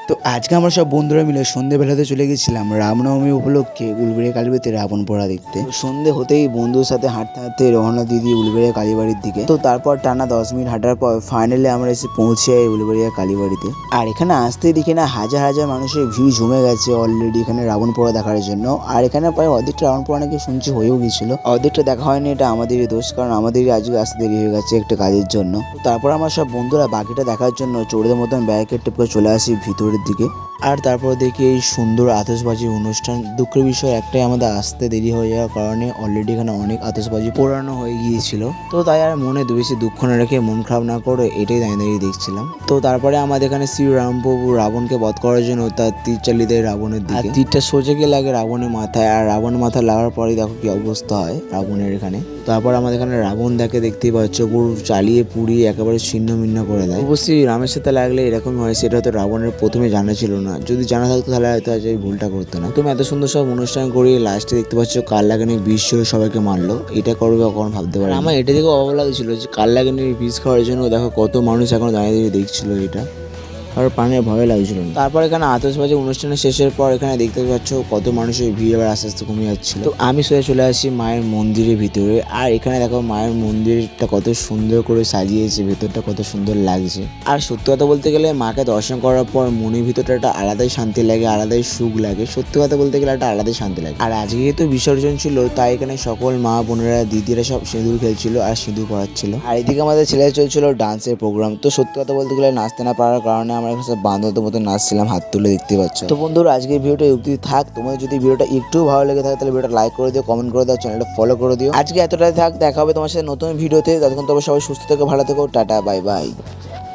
তো আজকে আমরা সব বন্ধুরা মিলে সন্ধ্যেবেলাতে চলে গেছিলাম রামনবমী উপলক্ষে উলুবেড়িয়া কালীবাড়িতে রাবণ পোড়া দেখতে। সন্ধ্যে হতেই বন্ধুর সাথে হাঁটতে হাঁটতে রওনা দিদি উলুবেড়িয়া কালীবাড়ির দিকে। তো তারপর টানা 10 মিনিট হাঁটার পর ফাইনালি আমরা এসে পৌঁছে যাই উলুবেড়িয়া কালীবাড়িতে। আর এখানে আসতেই দেখি না হাজার হাজার মানুষের ভিড় জমে গেছে অলরেডি এখানে রাবণ পোড়া দেখার জন্য। আর এখানে প্রায় অর্ধেকটা রাবণ পোড়া নাকি শুনছি হয়েও গিয়েছিল, অর্ধেকটা দেখা হয়নি। এটা আমাদেরই দোষ, কারণ আমাদেরই আজকে আসতে দেরি হয়ে গেছে একটা কাজের জন্য। তারপর আমরা সব বন্ধুরা বাকিটা দেখার জন্য চোরেদের মতন ব্যারিকেড টেপে চলে আসি ভিতরের দিকে। আর তারপর দেখি এই সুন্দর আতশবাজির অনুষ্ঠান। দুঃখের বিষয় একটাই, আমাদের আসতে দেরি হয়ে যাওয়ার কারণে অলরেডি এখানে অনেক আতশবাজি পোড়ানো হয়ে গিয়েছিল। তো তাই আর মনে বেশি দুঃখ না রেখে, মন খারাপ না করে এটাই দাঁড়িয়ে দাঁড়িয়ে দেখছিলাম। তো তারপরে আমাদের এখানে শ্রীরামপ্রভু রাবণকে বধ করার জন্য তার তীর চালিয়ে দেয় রাবণের দিকে। তীরটা সোজা গিয়ে লাগে রাবণের মাথায়, আর রাবণের মাথায় লাগার পরেই দেখো কি অবস্থা হয় রাবণের এখানে। তারপর আমাদের এখানে রাবণ দেখতেই পাচ্ছ পুরো চালিয়ে পুড়িয়ে একেবারে ছিন্ন ভিন্ন করে দেয়। অবশ্যই রামের সাথে লাগলে এরকমই হয়, সেটা হয়তো রাবণের প্রথমে জানা ছিল না। যদি জানা থাকতো তাহলে হয়তো আজ এই ভুলটা করতো না। তুমি এত সুন্দর সব অনুষ্ঠান করিয়ে লাস্টে দেখতে পাচ্ছ কাল লাগানি বিষ ছিল সবাইকে মারলো। এটা করবে কখনো ভাবতে পারে। আমার এটা দেখে অভাব লাগছিল যে কাল লাগানি বিষ খাওয়ার জন্য দেখো কত মানুষ এখন দাঁড়িয়ে দাঁড়িয়ে দেখছিল এটা, আর প্রাণের ভয় লাগছিল। তারপর এখানে আতশবাজি অনুষ্ঠানের শেষের পর এখানে দেখতে পাচ্ছ কত মানুষের ভিড় আবার আস্তে আস্তে কমে যাচ্ছিল। তো আমি সোজা চলে আসি মায়ের মন্দিরের ভিতরে। আর এখানে দেখো মায়ের মন্দিরটা কত সুন্দর করে সাজিয়েছে, ভেতরটা কত সুন্দর লাগছে। আর সত্যি কথা বলতে গেলে মাকে দর্শন করার পর মনের ভিতরটা একটা আলাদাই শান্তি লাগে, আলাদাই সুখ লাগে। সত্যি কথা বলতে গেলে একটা আলাদাই শান্তি লাগে। আর আজকে যেহেতু বিসর্জন ছিল, তাই এখানে সকল মা বোনেরা দিদিরা সব সিঁদুর খেলছিল আর সিঁদুর পড়াচ্ছিল। আর এদিকে আমাদের ছেলে চলছিল ডান্সের প্রোগ্রাম। তো সত্যি কথা বলতে গেলে নাচতে না পারার কারণে আমরা এখানে সব বান্ধবদের মতো নাচছিলাম, হাত তুলে দেখতে পাচ্ছ। তো বন্ধুরা আজকের ভিডিওটা অবধি থাক। তোমাদের যদি ভিডিওটা একটু ভালো লেগে থাকে তাহলে ভিডিওটা লাইক করে দিও, কমেন্ট করে দাও, চ্যানেলটা ফলো করে দিও। আজকে এতটাই থাক, দেখা হবে তোমার সাথে নতুন ভিডিওতে। ততক্ষণ তোমরা সবাই সুস্থ থেকো, ভালো থেকো, টাটা, বাই বাই।